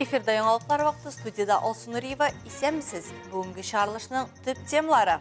Эфирда яңалыклар вакыты, студияда Алсу Нуриева. Исәнмесез? Бүгенге чыгарылышның төп темалары.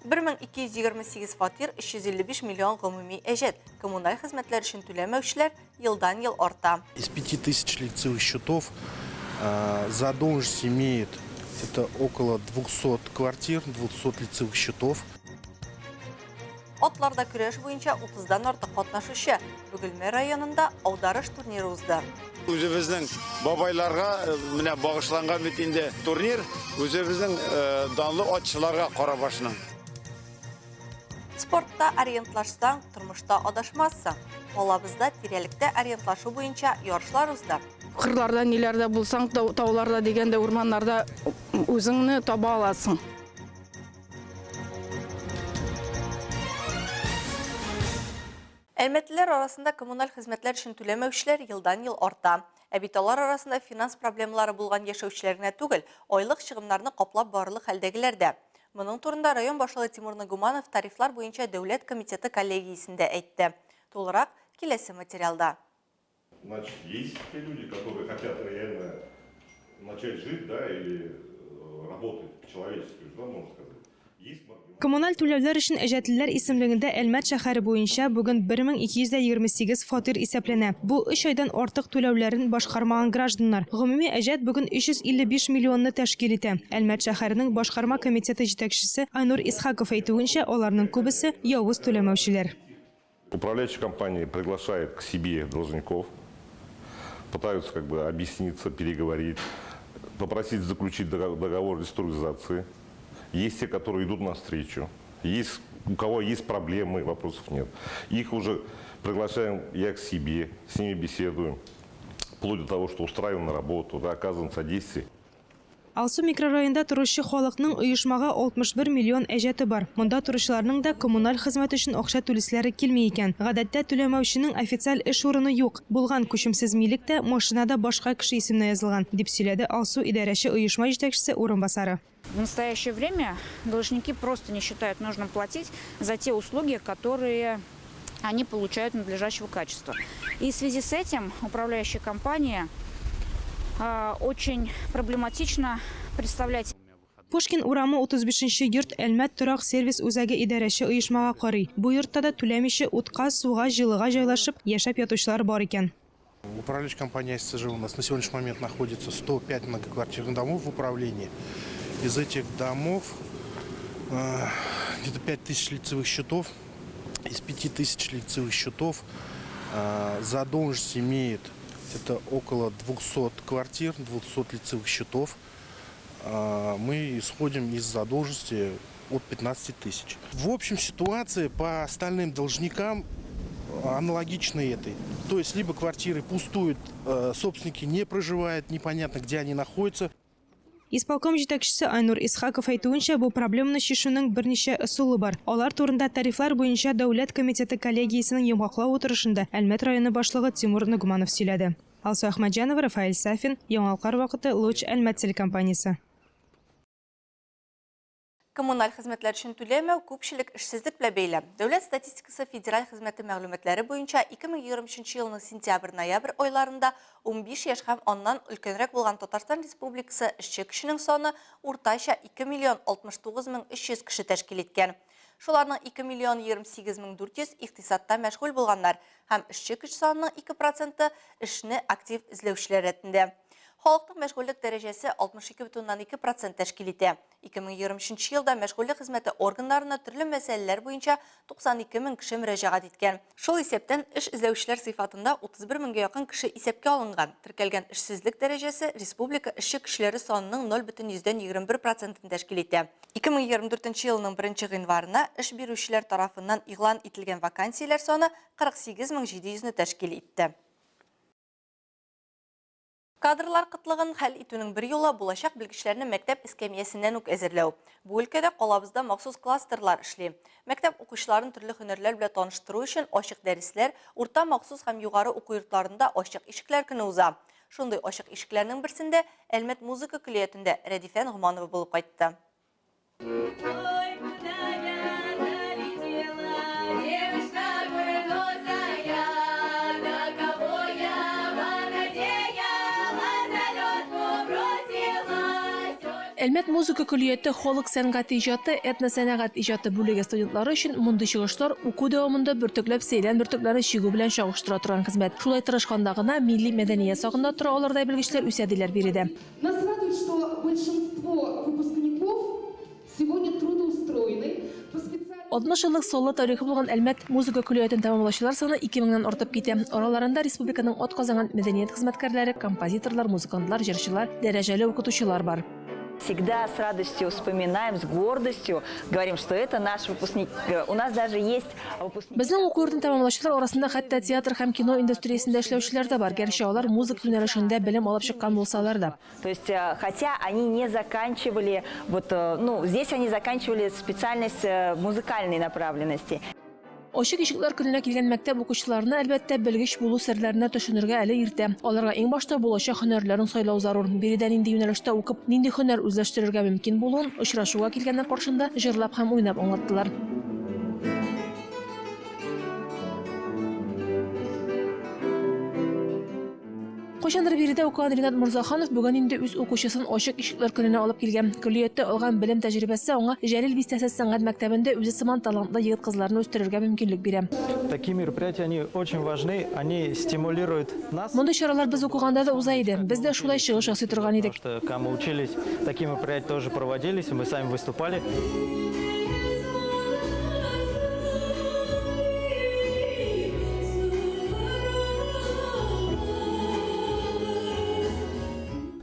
1228 фатир, 355 миллион гомуми әҗәт. Коммуналь хезмәтләр өчен түләмәүчеләр елдан-ел арта. Из 5000 лицевых счетов задолженность имеет это около 200 квартир, 200 лицевых счетов. Атларда көрәш буенча 30-дан артык катнашучы Бөгелмә районында аударыш турниры узды. Үзебезнең бабайларга менә багышланган бит инде турнир, үзебезнең данлы атчыларга карабашның. Спортта ориентлашсаң, тормышта адашмассың. Алабызда тирәлектә ориентлашу буенча ярышлар узды. Кырларда, ниләрдә булсаң, тауларда дигәндә, урманнарда үзеңне таба аласың. Әлмәтлеләр арасында коммуналь хезмәтләр өчен түләмәүчеләр елдан-ел арта. Ә бит алар арасында финанс проблемалары булган яшәүчеләр генә түгел, айлык чыгымнарны каплап барлык хәлдәгеләр дә. Моның турында район башлыгы Тимур Нугуманов тарифлар буенча дәүләт комитеты коллегиясендә әйтте. Тулырак киләсе материалда. Значит, есть те люди, которые хотят реально начать жить, да, или работать по-человечески, да, можно сказать. Коммуналь түләүләр өчен әҗәтлеләр исемлегендә Әлмәт шәһәре буенча бүген 1228 фатир исәпләнә. Бу 3 айдан артык түләүләрен башкармаган гражданнар. Гомуми әҗәт бүген 355 миллионны тәшкил итә. Әлмәт шәһәренең башкарма комитеты җитәкчесе Айнур Исхаков әйтүенчә, аларның күбесе явыз түләмәүчеләр. Управляющая компания приглашает к себе должников, пытаются объясниться, переговорить, попросить заключить договор реструктуризации. Есть те, которые идут навстречу. Есть у кого есть проблемы, вопросов нет. Их уже приглашаем я к себе, с ними беседуем, вплоть до того, что устраиваем на работу, да, оказываем содействие. Алсу микрорайонда торучы халыкның оешмага 61 миллион әҗәте бар. Монда торучыларның да коммуналь хезмәт өчен акча түлисләре килми икән. Гадәттә түләмәүченең официаль эш урыны юк. Булган күчемсез милектә машинада башка кеше исеменә язылган, дип сөйләде Алсу идарәче оешма җитәкчесе урынбасары. В настоящее время должники просто не считают нужным платить за те услуги, которые они получают надлежащего качества. И в связи с этим управляющая компания очень проблематично представлять. Пушкин урамы 35-нче йорт Әлмәт торак сервис үзәге идарәче оешмага карый. Бу йортта да түләмичә утка, суга, җылыга җайлашып яшәп ятучылар бар икән. Управляющая компания СЦЖ у нас на сегодняшний момент находится 105 многоквартирных домов в управлении. Из этих домов где-то 5000 лицевых счетов. Из 5000 лицевых счетов задолженность имеет это около 200 квартир, 200 лицевых счетов. Мы исходим из задолженности от 15 тысяч. В общем, ситуация по остальным должникам аналогична этой. То есть либо квартиры пустуют, собственники не проживают, непонятно где они находятся. Исполком җитәкчесе Айнур Исхаков әйтүенчә, бу проблеманы чишүнең берничә ысулы бар. Алар турында тарифлар буенча дәүләт комитеты коллегиясенең йомгаклау утырышында Әлмәт районы башлыгы Тимур Нугуманов сөйләде. Алсу Ахмаджанова, Рафаэль Сафин, Яңалыклар вакыты, Луч Әлмәт телекомпаниясе. Коммуналь хезмәтләр өчен түләмәү күпчелек эшсезлек белән бәйле. Дәүләт статистикасы федераль хезмәте мәгълүматлары буенча 2023 елның сентябрь-ноябрь айларында 15 яшь һәм аннан өлкәнрәк булган Татарстан Республикасы эшче көченең саны уртача 2 миллион 69 мең 300 кеше тәшкил иткән. Шуларның 2 миллион 28 мең 400 икътисадта мәшгуль булганнар һәм эшче көч санының 2% эшне актив эзләүчеләр рәтендә. Халыктың мәшгульлек дәрәҗәсе 62,2% тәшкил итә. 2023 елда мәшгульлек хезмәте органнарына төрле мәсьәләләр буенча 92 мең кеше мөрәҗәгать иткән. Шул исәптән эш эзләүчеләр сыйфатында 31 меңгә якын кеше исәпкә алынган. Теркәлгән эшсезлек дәрәҗәсе республика эшче кешеләре санының 0,21% тәшкил итә. 2024 елның 1 гыйнварына эш бирүчеләр тарафыннан игълан ителгән вакансияләр саны 48 700-ны тәшкил итте. Кадрлар кытлыгын хәл итүнең бер юлы булачак белгечләрне мәктәп эскәмиясеннән үк әзерләү. Бу өлкәдә калабызда махсус кластерлар эшли. Мәктәп укучыларын төрле һөнәрләр белән таныштыру өчен ачык дәресләр, урта махсус һәм югары уку йортларында ачык ишекләр көне уза. Шундый ачык ишекләрнең берсендә Әлмәт музыка көллиятендә Рәдифә Нугманова булып кайтты. Девочка гордая, на кого я понадеюсь. Әлмәт музыка күлияте холык сәнгать иҗаты, этносәнәгать иҗаты бүлеге студентлары өчен мондый чыгышлар уку дәвамында бөртекләп сөйлән бөртекләре чигү белән чагыштыра торган хезмәт. Шулай тырышканда гына милли мәдәният сагында тора алырдай белгечләр үсәделәр биредә. Нас радует, что большинство выпускников сегодня трудоустроены по специальности. 60 еллык соло тарихы булган Әлмәт музыка күлиятен тәмамлаучылар саны 2000-нән артып китә. Араларында республиканың атказанган мәдәният хезмәткәрләре, композиторлар, музыкантлар, җырчылар, дәрәҗәле укытучылар бар. Всегда с радостью вспоминаем, с гордостью говорим, что это наш выпускник. У нас даже есть выпускник. Безнең уку йортын тәмамлаучылар арасында хәтта театр һәм кино индустриясендә эшләүчеләр дә бар. Гәрчә алар музыка юнәлешендә белем алып чыккан булсалар да. То есть, хотя они не заканчивали, здесь они заканчивали специальность музыкальной направленности. Ачык ишекләр көненә килгән мәктәп укучыларына әлбәттә белгеч булу серләренә төшенергә әле иртә. Аларга иң башта булачак һөнәрләрен сайлау зарур. Биредә нинди юнәлештә укып, нинди һөнәр үзләштерергә мөмкин булуын очрашуга килгәннәр каршында җырлап һәм уйнап аңлаттылар. Кайчандыр биредә укыган Ринат Мурзаханов бүген инде үз укучысын ачык ишекләр көненә алып килгән. Күлиятта алган белем тәҗрибәсе аңа Җәлил Бистәсе сәнгать мәктәбендә үзе сыман талантлы егет-кызларны үстерергә мөмкинлек бирә. Такие мероприятия, они очень важны, они стимулируют нас. Мондый чаралар без укыганда да уза иде. Без дә шулай чыгыш ясый торган идек. Когда мы учились, такие мероприятия тоже проводились, мы сами выступали.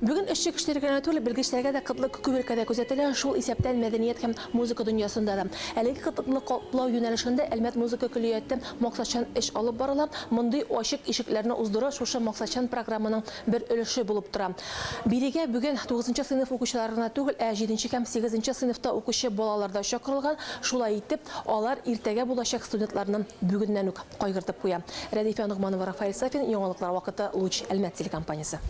Бүген эшче кешеләргә түгел, белгечләргә дә кытлык күбелкәдә күзәтелә, шул исәптән мәдәният һәм музыка дөньясында да. Әлеге кытлыклы каплау юнәлешендә Әлмәт музыка күлияте максатчан эш алып барыла. Мондый ачык ишекләрне уздыру шушы максатчан программаның бер өлеше булып тора. Бирегә бүген 9-нчы сыйныф укучыларына түгел, 7-нче һәм 8-нче сыйныфта укучы балалар да чакырылган. Шулай итеп, алар иртәгә булачак студентларны бүгеннән үк кайгыртып куя. Рәдифә Нугманова, Рафаэль Сафин, яңалыклар вакыты, Луч, Әлмәт телекомпаниясе.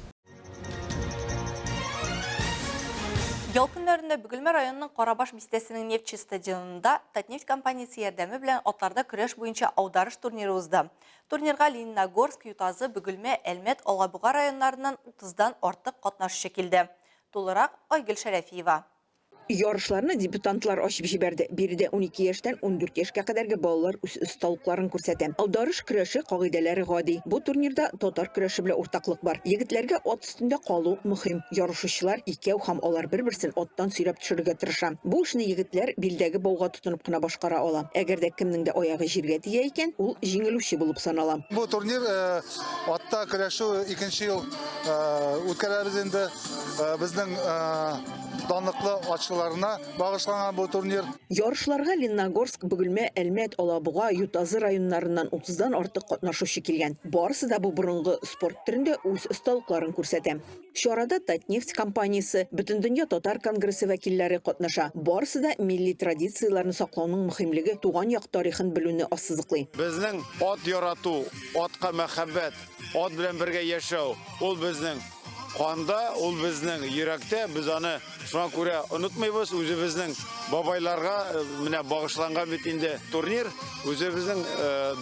Ял көннәрендә Бөгелмә районының Карабаш бистәсенең нефтче стадионында Татнефть компаниясе ярдәме белән атларда көрәш буенча аударыш турниры узды. Турнирга Лениногорск, Ютазы, Бөгелмә, Әлмәт, Алабуга районнарыннан 30-дан артык катнашучы килде. Тулырак Айгөл Шәрәфиева. Ярышларны дебютантлар ачып җибәрде. Биредә 12 яшьтән 14 яшькә кадәрге балалар үз осталыкларын күрсәтә. Аударыш көрәше кагыйдәләре гади. Бу турнирда татар көрәше белән уртаклык бар. Егетләргә ат өстендә калу мөһим. Ярышучылар икәү һәм алар бер-берсен аттан сөйрәп төшерергә тырыша. Бу эшне егетләр билдәге бауга тотынып кына башкара ала. Әгәр дә кемнең дә аягы җиргә тия икән, ул җиңелүче булып санала. Бу турнир атта көрәшү 2нче ел үткәрәбез инде. Безнең данлыклы атчыларына багышланган бу турнир. Ярышларга Лениногорск, Бөгелмә, Әлмәт, Алабуга, Ютазы районнарыннан 30-дан артык катнашучы килгән. Барысы да бу борынгы спорт төрендә үз осталыкларын күрсәтә. Чарада Татнефть компаниясе, Бөтендөнья татар конгрессы вәкилләре катнаша. Барысы да милли традицияләрне саклауның мөһимлеге, туган як тарихын белүне ассызыклый. Безнең ат ярату, атка мәхәббәт, ат белән бергә яшәү, ул безнең канда, ул безнең йөрәктә. Без аны шуңа күрә онытмыйбыз. Үзебезнең бабайларга менә багышланган бит инде турнир, үзебезнең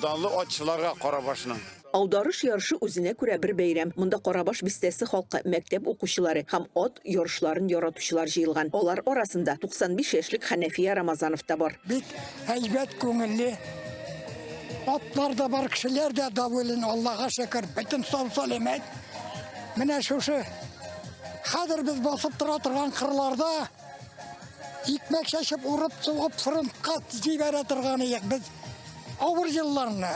данлы атчыларга Карабашның. Аударыш ярышы үзенә күрә бер бәйрәм. Монда Карабаш бистәсе халкы, мәктәп укучылары һәм ат ярышларын яратучылар җыелган. Алар арасында 95 яшьлек Хәнәфия Рамазанов та бар. Бик әйбәт күңелле. Атлар да бар, кешеләр дә доволен, Аллаһка шөкер. Бөтен сау-саламәт. Менә шушы хәзер без басып тора торган кырларда икмәк шашып, урып, сугып, фронтка җибәрә торган идек без. Авыр елларны.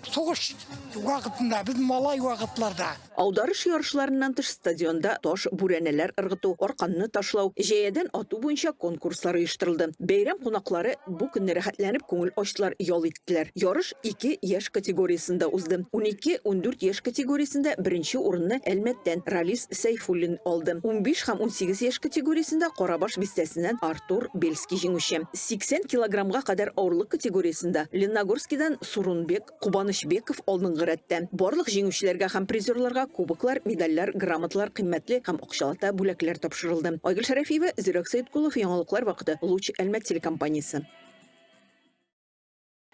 Сугыш вакытында, без малай вакытларда. Аударыш ярышларыннан тыш стадионда таш бүрәнәләр ыргыту, арканны ташлау, җәядән ату буенча конкурслар оештырылды. Бәйрәм кунаклары бу көнне рәхәтләнеп күңел ачтылар, ял иттеләр. Ярыш 2 яшь категориясында узды. 12-14 яшь категориясында беренче урынны Әлмәттән Ралис Сәйфуллин алды. 15 һәм 18 яшь категориясында Карабаш бистәсеннән Артур Бельский җиңүче. 80 килограммга кадәр авырлык категориясында Лениногорскидан Сурунбек Кубанышбеков алдынгы рәттә. Барлык җиңүчеләргә һәм призерларга кубоклар, медальләр, грамоталар, кыйммәтле һәм акчалата бүләкләр тапшырылды. Айгөл Шәрәфиева, Зирәк Сәйдкулов, яңалыклар вакыты, Луч, Әлмәт телекомпаниясе.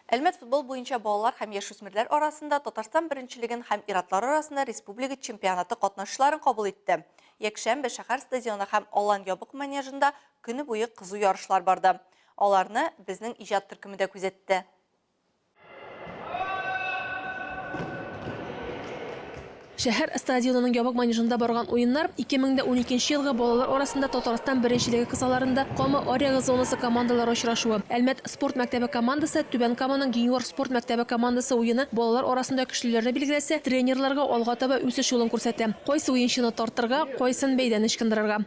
Әлмәт футбол буенча балалар һәм яшүсмерләр арасында Татарстан беренчелеген һәм иратлар арасында республика чемпионаты катнашчыларын кабул итте. Якшәмбе шәһәр стадионы һәм Алан ябык манежында көне буе кызу ярышлар барды. Аларны безнең иҗат төркеме дә күзәтте. Шәһәр стадионының ябык манежында барган уеннар 2012 елгы балалар арасында Татарстан беренчелеге кысаларында Кама Оряга зонасы командалары очрашуы. Әлмәт спорт мәктәбе командасы Түбән Каманың юниор спорт мәктәбе командасы уены балалар арасында көчлеләрне билгеләсә, тренерларга алга таба үсеш юлын күрсәтә. Кайсы уенчыны тартырга, кайсын бәйдән ычкындырырга.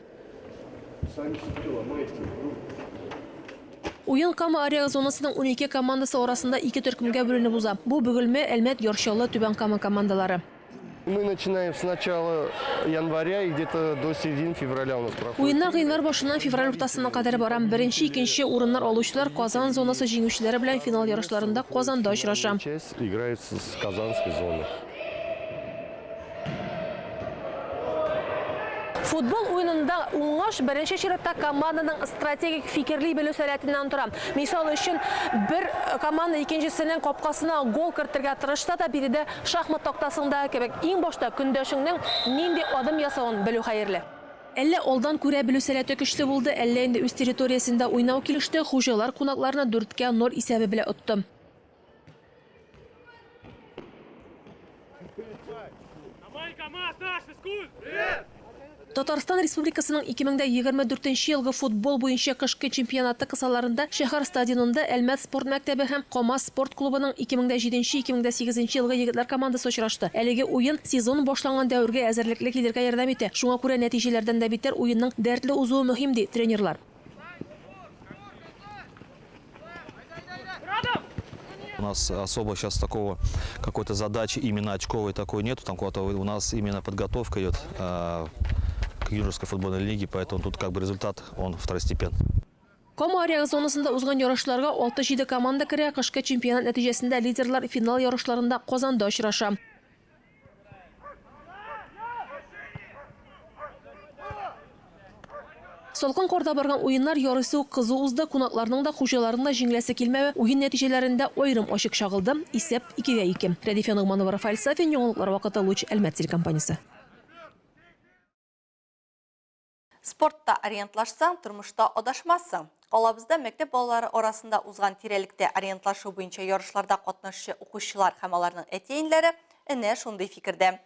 Уен Кама Оряга зонасының 12 командасы арасында 2 төркемгә бүленеп уза. Бу Бөгелмә, Әлмәт, Яршаллы, Түбән Кама командалары. Мы начинаем с начала января и где-то до середины февраля у нас проходит. Уеннар гыйнвар башыннан февраль уртасына кадәр барам. Беренче, икенче урыннар алучылар Казан зонасы җиңүчеләре белән финал ярышларында Казанда очраша. Часть играет с Казанской зоны. Футбол уенында уңаш беренче чиратта команданың стратегик фикерли белү сәләтеннән тора. Мисал өчен, бер команда икенчесенең капкасына гол кертергә тырышса да, биредә шахмат тактасында кебек иң башта көндәшеңнең нинди адым ясавын белү хәерле. Әллә алдан күрә белү сәләте көчле булды, әллә инде үз территориясендә уйнау килеште, хуҗалар кунакларны 4-0 исәбе белән отты. Татарстан Республикасының 2024 елгы футбол буенча кышкы чемпионаты кысаларында шәһәр стадионында Әлмәт спорт мәктәбе һәм Камаз спорт клубының 2007-2008 елгы егетләр командасы очрашты. Әлеге уен сезон башланган дәвергә әзерлекле килергә ярдәм итә. Шуңа күрә нәтиҗәләрдән дә битәр уенның дәртле узуы мөһим ди тренерлар. У нас особо сейчас такого какой-то задачи именно очковой такой нету. Там куда-то у нас именно подготовка идет к юношеской футбольной лиге, поэтому тут как бы результат он второстепенный. Кама Оряга зонасында узган ярышларга 6-7 команда керә, кышкы чемпионат нәтиҗәсендә лидерлар финал ярышларында Казанда очраша. Солкын корда барган уеннар ярыйсы кызу узды, кунакларның да хуҗаларның да җиңеләсе килмәве уен нәтиҗәләрендә аерым ачык чагылды. Исәп 2-2. Рәдифә Нугманова, Рафаэль Сафин, яңалыклар вакыты Луч, Әлмәт телекомпаниясе. Спортта ориентлашсаң, тормышта адашмассың. Калабызда мәктәп балалары арасында узган тирәлектә ориентлашу буенча ярышларда катнашучы укучылар һәм аларның әтиәннәре әнә шундый фикердә.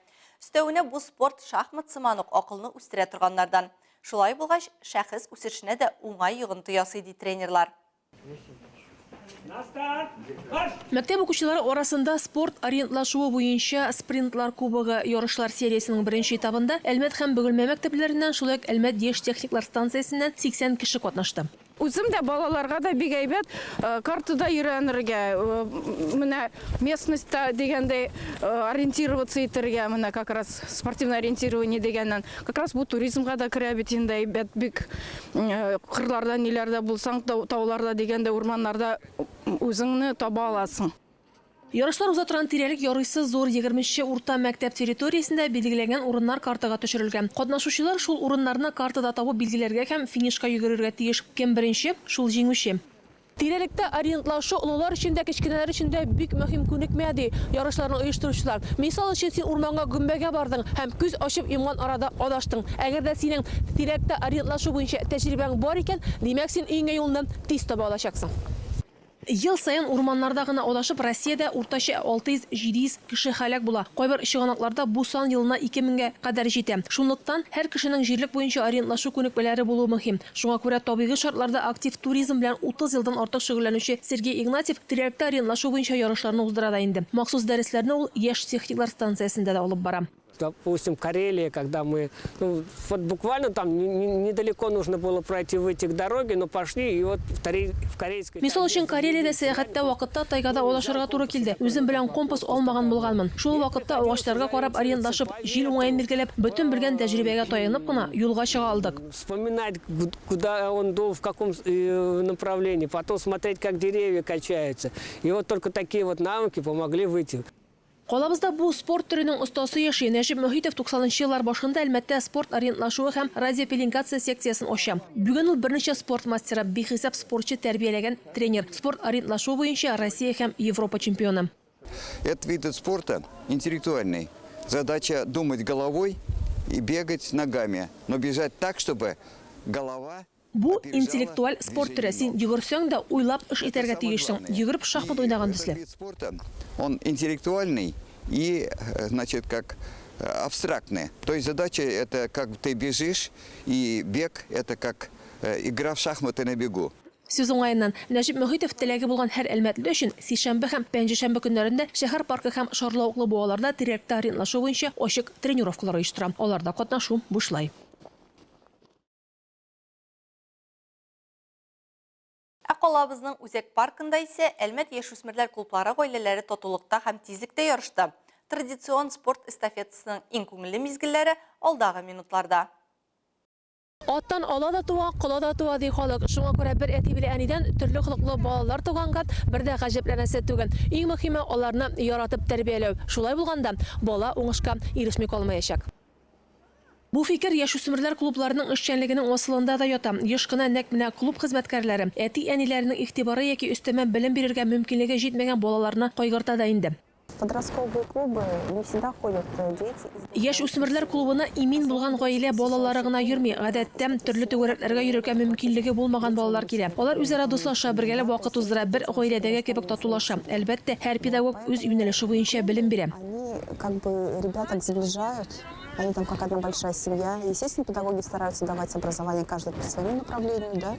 Өстәвенә бу спорт шахмат сыман ук акылны үстерә торганнардан. Шулай булгач, шәхес үсешенә дә уңай йогынты ясый ди тренерлар. Мәктәп укучылары арасында спорт ориентлашуы буенча спринтлар кубогы ярышлар сериясының беренче этабында Әлмәт һәм Бөгелмә мәктәпләреннән, шулай ук Әлмәт яшь техниклар станциясеннән 80 кеше катнашты. Үзем дә балаларга да бик әйбәт картада өйрәнергә, менә местностьта дигәндәй ориентироваться итәргә, менә как раз спортивное ориентирование дигәннән. Как раз бу туризмга да керә бит инде әйбәт, бик кырларда, ниләрдә булсаң, тауларда дигәндә, урманнарда үзеңне таба аласың. Ярышлар уза торган тирәлек ярыйсы зур 20 урта мәктәп территориясендә билгеләгән урыннар картага төшерелгән. Катнашучылар шул урыннарны картада табып билгеләргә һәм финишка йөгерергә тиеш. Кем беренче, шул җиңүче. Тирәлектә ориентлашу олылар өчен дә, кечкенәләр өчен дә бик мөһим күнекмә ди ярышларны оештыручылар. Мисал өчен, син урманга гөмбәгә бардың һәм күз ачып йомган арада адаштың. Әгәр дә синең тирәлектә ориентлашу буенча тәҗрибәң бар икән, димәк син өеңә юлны тиз таба алачаксың. Ел сайын урманнарда гына адашып, Россиядә уртача 600-700 кеше һәлак була. Кайбер чыганакларда бу сан елына 2000-гә кадәр җитә. Шунлыктан һәр кешенең җирлек буенча ориентлашу күнекмәләре булуы мөһим. Шуңа күрә табигый шартларда актив туризм белән 30 елдан артык шөгыльләнүче Сергей Игнатьев тирәлектә ориентлашу буенча ярышларны уздыра да инде. Махсус дәресләрне ул яшь техниклар станциясендә дә алып бара. Допустим, Карелия, когда мы, вот буквально там недалеко нужно было пройти в этих дороги, но пошли и вот в корейской... Мисал өчен Карелиядә сәяхәттә вакытта тайгада алашырга туры килде. Үзем белән компас алмаган булганмын. Шул вакытта агачларга карап ориентлашып, җил уңаен билгеләп, бөтен белгән тәҗрибәгә таянып кына юлга чыга алдык. Вспоминать, куда он дул, в каком направлении, потом смотреть, как деревья качаются. И вот только такие вот навыки помогли выйти. Қолабызда бұл спорт түрінің ұстасы яшы Нәжип Мөхитов 90-нчы еллар башында әлмәттә спорт ориентлашуы һәм радиопеленгация секциясын ача. Бүген ул берничә спорт мастеры, бихисап спортчы тәрбияләгән тренер, спорт ориентлашуы буенча Россия һәм Европа чемпионы. Этот вид спорта интеллектуальный. Задача думать головой и бегать ногами, но бежать так, чтобы голова... Бу интеллектуаль спорт түрі. Син йөгерсәң дә уйлап эш итәргә тиешсең. Йөгереп шахмат уйнаган төсле. Он интеллектуальный и, значит, как абстрактный. То есть задача это как ты бежишь, и бег это как игра в шахматы на бегу. Сүз уңайыннан Нәҗип Мөхитов теләге булган һәр әлмәтле өчен сишәмбе һәм пәнҗешәмбе көннәрендә шәһәр паркы һәм шарлавыклы буаларда территория ориентлашу буенча ачык тренировкалар оештыра. Аларда катнашу бушлай. Қолабызның Үзәк паркында ise Әлмәт яшүсмерләр клублары гаиләләре татулыкта һәм тизлектә ярышты. Традицион спорт эстафетасының иң күңелле мизгелләре алдағы минутларда. Аттан ала да туа, кола да туа ди халык. Шуңа күрә бер әти белән әнидән төрле холыклы балалар туганган, бер дә гаҗәпләнәсе түгел. Иң мөһиме аларны яратып тәрбияләү. Шулай булганда бала уңышка ирешми калмаячак. Бу фикер яшүсмерләр клубларының эшчәнлегенең асылында да ята. Еш кына нәкъ менә клуб хезмәткәрләре әти-әниләренең игътибары яки өстәмә белем бирергә мөмкинлеге җитмәгән балаларны кайгырта да инде. Подростковые клубы не всегда ходят дети. Яшүсмерләр клубына имин булган гаилә балалары гына йөрми. Гадәттә төрле түгәрәкләргә йөрергә мөмкинлеге булмаган балалар килә. Алар үзара дуслаша, бергәләп вакыт уздыра, бер гаиләдәге кебек татулаша. Әлбәттә, һәр педагог үз юнәлеше буенча белем бирә. Они как бы ребяток сближают. Они там как одна большая семья. Естественно, педагоги стараются давать образование каждый по своему направлению, да.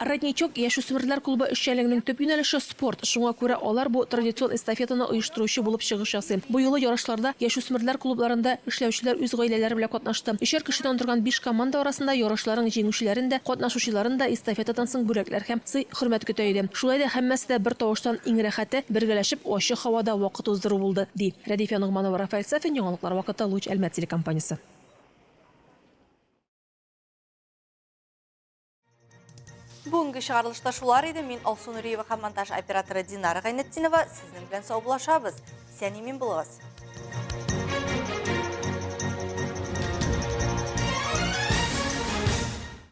Родничок яшүсмерләр клубы эшчәнлегенең төп юнәлеше спорт. Шуңа күрә алар бу традицион эстафетаны оештыручы булып чыгыш ясый. Бу юлы ярышларда яшүсмерләр клубларында эшләүчеләр үз гаиләләре белән катнашты. 3 кешедән торган 5 команда арасында ярышларның җиңүчеләрен дә, катнашучыларын да эстафетадан соң бүләкләр һәм хөрмәт көтә иде. Шулай да һәммәсе дә бер тавыштан иң рәхәте бергәләшеп ачык һавада вакыт уздыру булды, ди Радифия Нугманова, Рафаэль Сафин, яңалыклар вакыты, Луч, Әлмәт телекомпаниясе. Бүгінгі шығарылышта шулар еді. Мен Алсу Нұриева һәм монтаж операторы Динара Гайнетдинова. Сезнең белән сау булашабыз. Сән имен булыгыз.